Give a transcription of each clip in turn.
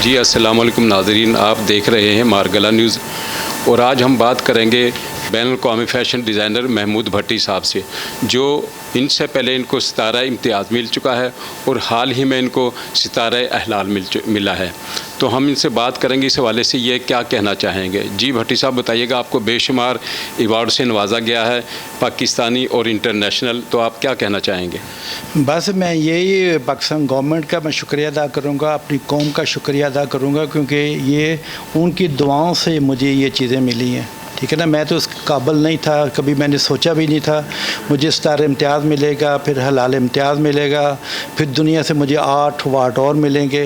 जी अस्सलाम वालेकुम नाज़रीन, आप देख रहे हैं मारगला न्यूज़ और आज हम बात करेंगे बैनुल-अक़वामी फ़ैशन डिज़ाइनर महमूद भट्टी साहब से, जो इनसे पहले इनको सितारा इम्तियाज़ मिल चुका है और हाल ही में इनको सितारा अहलाल मिला है। तो हम इनसे बात करेंगे इस हवाले से, ये क्या कहना चाहेंगे। जी भट्टी साहब बताइएगा, आपको बेशुमार अवार्ड से नवाजा गया है, पाकिस्तानी और इंटरनेशनल, तो आप क्या कहना चाहेंगे। बस मैं यही पाकिस्तान गवर्नमेंट का मैं शुक्रिया अदा करूँगा, अपनी कौम का शुक्रिया अदा करूँगा, क्योंकि ये उनकी दुआओं से मुझे ये चीज़ें मिली हैं। ठीक है ना, मैं तो उस काबिल नहीं था, कभी मैंने सोचा भी नहीं था मुझे सितारा इम्तियाज़ मिलेगा, फिर हलाल इम्तियाज़ मिलेगा, फिर दुनिया से मुझे 8 अवार्ड और मिलेंगे।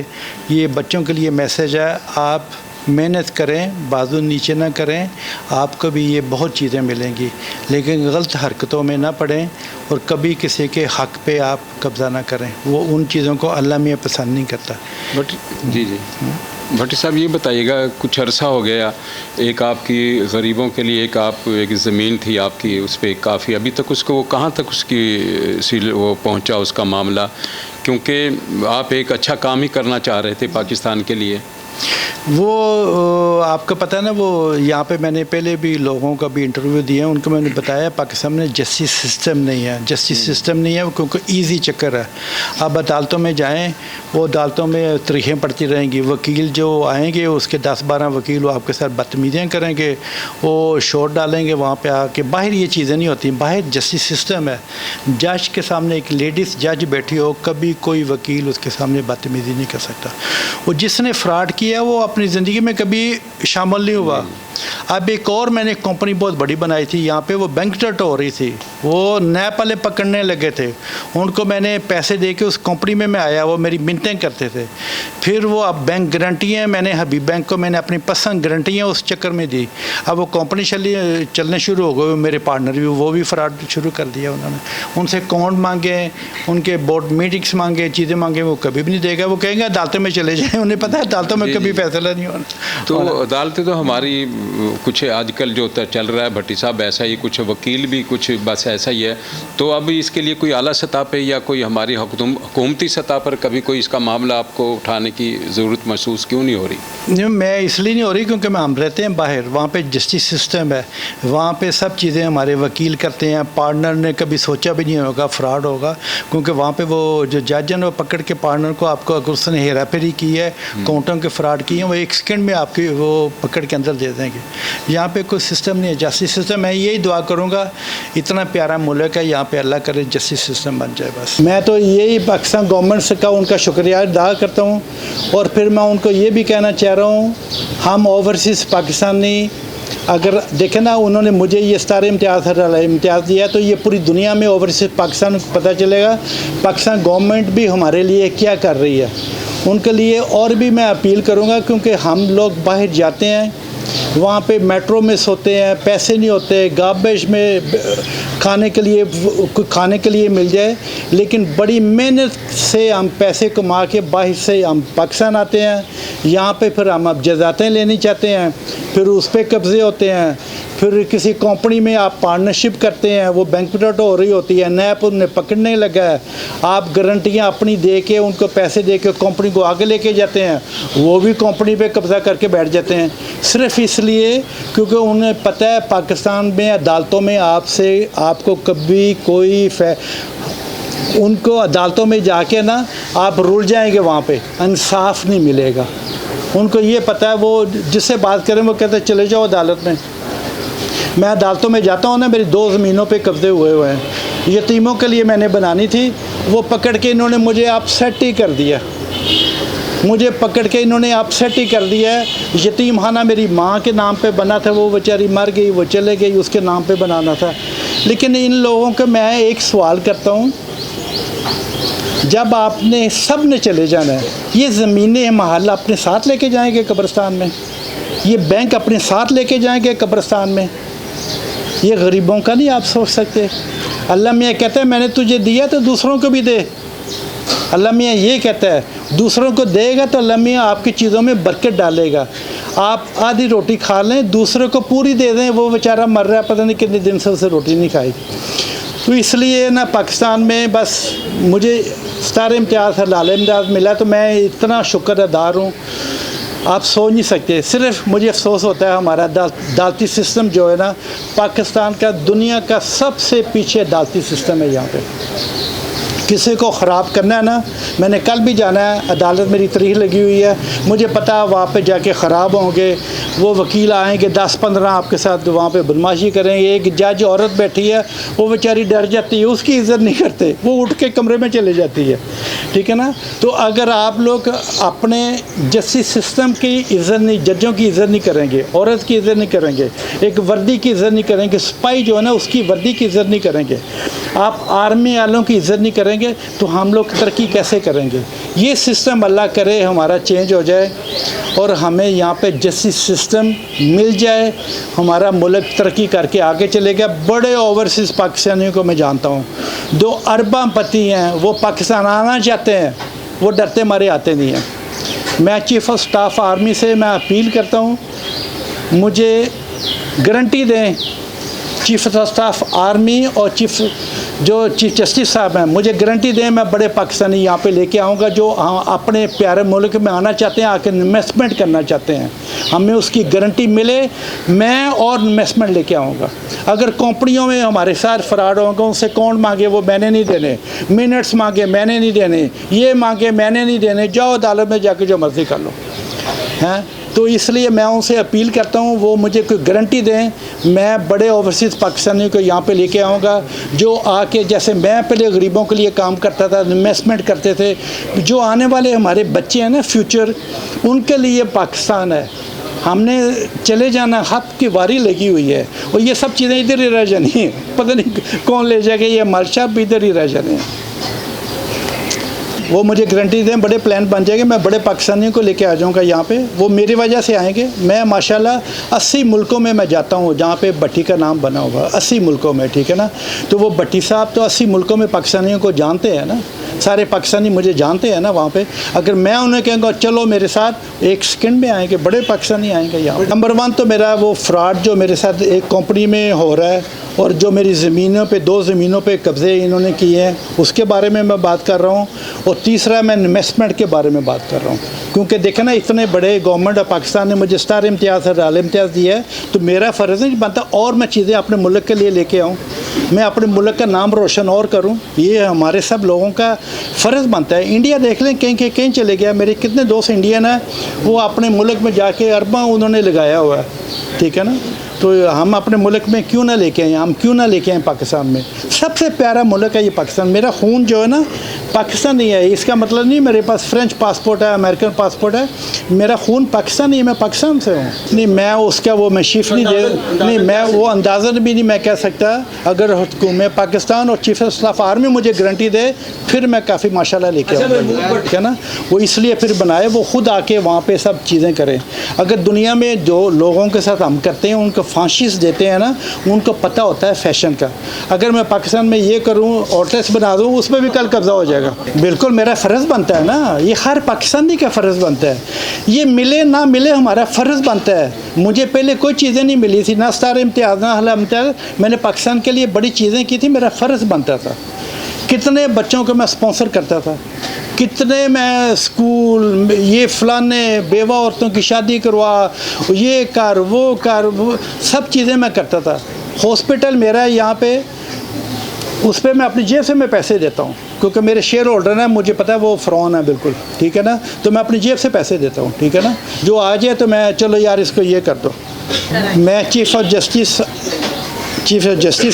ये बच्चों के लिए मैसेज है, आप मेहनत करें, बाजू नीचे ना करें, आपको भी ये बहुत चीज़ें मिलेंगी, लेकिन गलत हरकतों में ना पड़ें और कभी किसी के हक़ पे आप कब्ज़ा ना करें। वो उन चीज़ों को अल्लाह मियाँ पसंद नहीं करता। जी भट्टी साहब ये बताइएगा, कुछ अरसा हो गया, एक आपकी गरीबों के लिए एक ज़मीन थी आपकी, उस पर काफ़ी अभी तक उसको वो कहाँ तक उसकी वो पहुँचा उसका मामला, क्योंकि आप एक अच्छा काम ही करना चाह रहे थे पाकिस्तान के लिए। वो आपको पता है ना, वो यहाँ पे मैंने पहले भी लोगों का भी इंटरव्यू दिया, उनको मैंने बताया पाकिस्तान में जस्टिस सिस्टम नहीं है, जस्टिस सिस्टम नहीं है क्योंकि इजी चक्कर है। अब अदालतों में जाएं, वो अदालतों में तारीखें पड़ती रहेंगी, वकील जो आएंगे उसके 10-12 वकील वो आपके साथ बदतमीज़ियाँ करेंगे, वो शोर डालेंगे वहाँ पे आके। बाहर ये चीज़ें नहीं होती, बाहर जस्टिस सिस्टम है। जज के सामने एक लेडीज़ जज बैठी हो, कभी कोई वकील उसके सामने बदतमीज़ी नहीं कर सकता। वो जिसने फ्रॉड किया वो अपनी ज़िंदगी में कभी शामिल नहीं हुआ। अब एक और मैंने कंपनी बहुत बड़ी बनाई थी, यहाँ पे वो बैंक टट हो रही थी, वो नैप वाले पकड़ने लगे थे, उनको मैंने पैसे दे के उस कंपनी में मैं आया, वो मेरी मिन्नतें करते थे। फिर वो अब बैंक गारंटियाँ, मैंने हबीब बैंक को मैंने अपनी पसंद गारंटियाँ उस चक्कर में दी। अब वो कंपनी चलने शुरू हो गए, मेरे पार्टनर भी वो भी फ्रॉड शुरू कर दिया उन्होंने। उनसे अकाउंट मांगे, उनके बोर्ड मीटिंग्स मांगे, चीज़ें मांगे, वो कभी भी नहीं देगा। वो कहेंगे अदालतों में चले जाएँ, उन्हें पता है अदालतों में कभी फैसला नहीं होना। तो अदालतें तो हमारी कुछ आजकल जो चल रहा है भट्टी साहब, ऐसा ही कुछ वकील भी कुछ बस ऐसा ही है। तो अब इसके लिए कोई आला सतह पे या कोई हमारी हुकूमती सतह पर कभी कोई इसका मामला आपको उठाने की ज़रूरत महसूस क्यों नहीं हो रही। मैं इसलिए नहीं हो रही क्योंकि हम रहते हैं बाहर, वहाँ पे जस्टिस सिस्टम है, वहाँ पे सब चीज़ें हमारे वकील करते हैं। पार्टनर ने कभी सोचा भी नहीं होगा फ्रॉड होगा, क्योंकि वहाँ पे वो जो जज है वो पकड़ के पार्टनर को, आपको अगर उसने हेरा फेरी की है, काउंटरों के फ्रॉड किए हैं, वो 1 सेकंड में आपकी वो पकड़ के अंदर दे देंगे। यहाँ पे कोई सिस्टम नहीं है, जस्टिस सिस्टम। मैं यही दुआ करूँगा, इतना प्यारा मुल्क है, यहाँ पे अल्लाह करे जस्टिस सिस्टम बन जाए बस। मैं तो यही पाकिस्तान गवर्नमेंट से का उनका शुक्रिया अदा करता हूँ, और फिर मैं उनको ये भी कहना चाह रहा हूँ, हम ओवरसीज़ पाकिस्तानी अगर देखें ना, उन्होंने मुझे ये सितारा इम्तियाज़ दिया, तो ये पूरी दुनिया में ओवरसीज़ पाकिस्तान को पता चलेगा पाकिस्तान गवर्नमेंट भी हमारे लिए क्या कर रही है। उनके लिए और भी मैं अपील करूँगा, क्योंकि हम लोग बाहर जाते हैं, वहाँ पे मेट्रो में सोते हैं, पैसे नहीं होते, गार्बेज में खाने के लिए मिल जाए, लेकिन बड़ी मेहनत से हम पैसे कमा के बाहर से हम पाकिस्तान आते हैं। यहाँ पे फिर हम अब जज़ातें लेनी चाहते हैं, फिर उस पर कब्ज़े होते हैं, फिर किसी कंपनी में आप पार्टनरशिप करते हैं, वो बैंकरप्ट हो रही होती है, नैप उन्हें पकड़ने लगा है, आप गारंटियाँ अपनी दे के उनको पैसे दे के कंपनी को आगे लेके जाते हैं, वो भी कंपनी पे कब्ज़ा करके बैठ जाते हैं, सिर्फ इसलिए क्योंकि उन्हें पता है पाकिस्तान में अदालतों में आपको कभी कोई उनको अदालतों में जाके ना आप रुल जाएंगे, वहाँ पे इंसाफ नहीं मिलेगा। उनको ये पता है, वो जिससे बात करें वो कहते हैं चले जाओ अदालत में। मैं अदालतों में जाता हूँ ना, मेरी 2 ज़मीनों पे कब्ज़े हुए हैं, यतीमों के लिए मैंने बनानी थी, वो पकड़ के इन्होंने मुझे अपसेट ही कर दिया, मुझे पकड़ के इन्होंने अपसेट ही कर दिया है। यतीम खाना मेरी माँ के नाम पे बना था, वो बेचारी मर गई, वो चले गई, उसके नाम पे बनाना था। लेकिन इन लोगों को मैं एक सवाल करता हूँ, जब आपने सब ने चले जाना है, ये ज़मीनें महल अपने साथ लेके जाएंगे कब्रिस्तान में, ये बैंक अपने साथ लेके जाएंगे कब्रिस्तान में, ये गरीबों का नहीं आप सोच सकते। अल्लाह मियाँ कहता है मैंने तुझे दिया तो दूसरों को भी दे। अल्लाह मियाँ ये कहता है, दूसरों को देगा तो अल्लाह मियाँ आपकी चीज़ों में बरकत डालेगा। आप आधी रोटी खा लें, दूसरे को पूरी दे दें, वो बेचारा मर रहा है, पता नहीं कितने दिन से उसे रोटी नहीं खाई। तो इसलिए ना पाकिस्तान में बस मुझे सितारे इम्तियाज़ हलाल इम्तियाज़ मिला तो मैं इतना शुक्रगुज़ार हूँ, आप सोच नहीं सकते। सिर्फ मुझे अफसोस होता है हमारा अदालती सिस्टम जो है ना, पाकिस्तान का दुनिया का सबसे पीछे अदालती सिस्टम है। यहाँ पे किसी को ख़राब करना है ना, मैंने कल भी जाना है, अदालत मेरी तारीख लगी हुई है, मुझे पता है वहाँ पे जाके ख़राब होंगे, वो वकील आएंगे 10-15 आपके साथ वहाँ पे बदमाशी करेंगे। एक जज औरत बैठी है, वो बेचारी डर जाती है, उसकी इज़्ज़त नहीं करते, वो उठ के कमरे में चले जाती है, ठीक है ना। तो अगर आप लोग अपने जस्टिस सिस्टम की इज़्ज़त नहीं, जजों की इज़्ज़त नहीं करेंगे, औरत की इज़्ज़त नहीं करेंगे, एक वर्दी की इज़्ज़त नहीं करेंगे, सिपाही जो है ना उसकी वर्दी की इज़्ज़त नहीं करेंगे, आप आर्मी वालों की इज़्ज़त नहीं करेंगे, तो हम लोग तरक्की कैसे करेंगे। ये सिस्टम अल्लाह करे हमारा चेंज हो जाए और हमें यहाँ पे जस्टिस सिस्टम मिल जाए, हमारा मुल्क तरक्की करके आगे चलेगा। बड़े ओवरसीज़ पाकिस्तानियों को मैं जानता हूँ, 2 अरबपति हैं, वो पाकिस्तान आना चाहते हैं, वो डरते मारे आते नहीं हैं। मैं चीफ ऑफ स्टाफ आर्मी से मैं अपील करता हूँ, मुझे गारंटी दें, चीफ ऑफ स्टाफ आर्मी और चीफ जस्टिस साहब हैं, मुझे गारंटी दें, मैं बड़े पाकिस्तानी यहाँ पे लेके आऊँगा जो अपने प्यारे मुल्क में आना चाहते हैं, आके इन्वेस्टमेंट करना चाहते हैं, हमें उसकी गारंटी मिले, मैं और इन्वेस्टमेंट लेके आऊँगा। अगर कंपनियों में हमारे साथ फ्रॉड होगा, उनसे कौन मांगे, वो मैंने नहीं देने, मिनट्स मांगे मैंने नहीं देने, ये मांगे मैंने नहीं देने, जाओ अदालत में जाके जो मर्ज़ी कर लो, हैं। तो इसलिए मैं उनसे अपील करता हूँ, वो मुझे कोई गारंटी दें, मैं बड़े ओवरसीज़ पाकिस्तानियों को यहाँ पे लेके आऊँगा, जो आके, जैसे मैं पहले गरीबों के लिए काम करता था, इन्वेस्टमेंट करते थे, जो आने वाले हमारे बच्चे हैं ना फ्यूचर, उनके लिए पाकिस्तान है, हमने चले जाना, हाथ की वारी लगी हुई है, और ये सब चीज़ें इधर ही रह जानी है, पता नहीं कौन ले जाएगा, ये मालशा भी इधर ही रह जाने हैं। वो मुझे गारंटी दें, बड़े प्लान बन जाएंगे, मैं बड़े पाकिस्तानियों को लेके आ जाऊंगा यहाँ पे, वो मेरी वजह से आएंगे। मैं माशाल्लाह 80 मुल्कों में मैं जाता हूँ जहाँ पे भट्टी का नाम बना होगा, 80 मुल्कों में, ठीक है ना। तो वो भट्टी साहब तो 80 मुल्कों में पाकिस्तानियों को जानते हैं ना, सारे पाकिस्तानी मुझे जानते हैं ना वहाँ पे। अगर मैं उन्हें कहूँगा चलो मेरे साथ, 1 सेकंड में आएंगे, बड़े पाकिस्तानी आएंगे यहाँ। नंबर 1 तो मेरा वो फ्रॉड जो मेरे साथ एक कंपनी में हो रहा है, और जो मेरी ज़मीनों पे 2 ज़मीनों पे कब्ज़े इन्होंने किए हैं, उसके बारे में मैं बात कर रहा हूँ। और तीसरा मैं इन्वेस्टमेंट के बारे में बात कर रहा हूँ, क्योंकि देखें ना, इतने बड़े गवर्नमेंट ऑफ पाकिस्तान ने मुझे स्टार इम्तियाज़ हलाल इम्तियाज़ दिया है, तो मेरा फ़र्ज़ नहीं बनता और मैं चीज़ें अपने मुल्क के लिए लेके आऊँ, मैं अपने मुल्क का नाम रोशन और करूँ, ये हमारे सब लोगों का फ़र्ज़ बनता है। इंडिया देख लें, कहीं चले गया, मेरे कितने दोस्त इंडियन हैं, वो अपने मुल्क में जाके अरबा उन्होंने लगाया हुआ है, ठीक है ना। तो हम अपने मुल्क में क्यों ना लेके आए, हम क्यों ना लेके आए पाकिस्तान में। सबसे प्यारा मुल्क है ये पाकिस्तान, मेरा खून जो है ना पाकिस्तान नहीं है, इसका मतलब नहीं मेरे पास फ्रेंच पासपोर्ट है, अमेरिकन पासपोर्ट है, मेरा खून पाकिस्तान नहीं है, मैं पाकिस्तान से हूँ। नहीं, मैं उसका वो मैं शिफ्ट नहीं दे, नहीं मैं वो अंदाज़ा भी नहीं मैं कह सकता। अगर हुकूमत पाकिस्तान और चीफ ऑफ स्टाफ आर्मी मुझे गारंटी दे, फिर मैं काफ़ी माशाल्लाह लेके आऊँगा, ठीक है ना। वो इसलिए फिर बनाए, वो खुद आके वहाँ पे सब चीज़ें करें। अगर दुनिया में जो लोगों के साथ हम करते हैं, उनको फांसीस देते हैं ना, उनको पता होता है फैशन का। अगर मैं पाकिस्तान में ये करूँ, ऑर्टेस बना दूँ, उसमें भी कल कब्जा हो जाएगा। बिल्कुल मेरा फ़र्ज़ बनता है ना, ये हर पाकिस्तानी का फ़र्ज़ बनता है, ये मिले ना मिले हमारा फ़र्ज़ बनता है। मुझे पहले कोई चीज़ें नहीं मिली थी, ना स्टार इम्तियाज़ ना हलाल इम्तियाज़, मैंने पाकिस्तान के लिए बड़ी चीज़ें की थी, मेरा फ़र्ज़ बनता था। कितने बच्चों को मैं स्पॉन्सर करता था, कितने मैं स्कूल, ये फ़लाने बेवा औरतों की शादी करवा, ये कर वो कर, वो सब चीज़ें मैं करता था। हॉस्पिटल मेरा यहाँ पे, उस पर मैं अपनी जेब से मैं पैसे देता हूँ, क्योंकि मेरे शेयर होल्डर हैं, मुझे पता है वो फ़्रॉन है बिल्कुल, ठीक है ना। तो मैं अपनी जेब से पैसे देता हूँ, ठीक है ना। जो आ जाए तो मैं चलो यार इसको ये कर दो। मैं चीफ ऑफ जस्टिस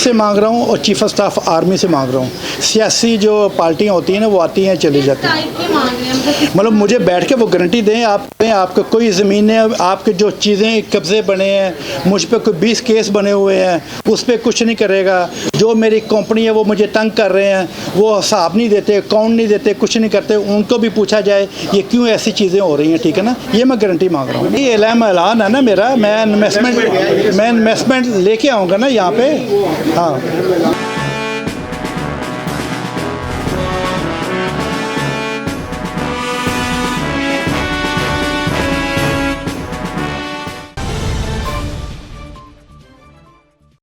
से मांग रहा हूँ और चीफ ऑफ स्टाफ आर्मी से मांग रहा हूँ। सियासी जो पार्टियाँ होती हैं ना, वो आती हैं चली जाती हैं, मतलब मुझे बैठ के वो गारंटी दें, आपको कोई ज़मीन है, आपके जो चीज़ें कब्ज़े बने हैं, मुझ पे कोई 20 केस बने हुए हैं, उस पर कुछ नहीं करेगा। जो मेरी कंपनी है वो मुझे तंग कर रहे हैं, वो हिसाब नहीं देते, अकाउंट नहीं देते, कुछ नहीं करते, उनको भी पूछा जाए ये क्यों ऐसी चीज़ें हो रही हैं, ठीक है ना। ये मैं गारंटी मांग रहा हूँ। ये ऐलान है ना मेरा, मैं इन्वेस्टमेंट लेके आऊँगा ना यहाँ पे। हाँ।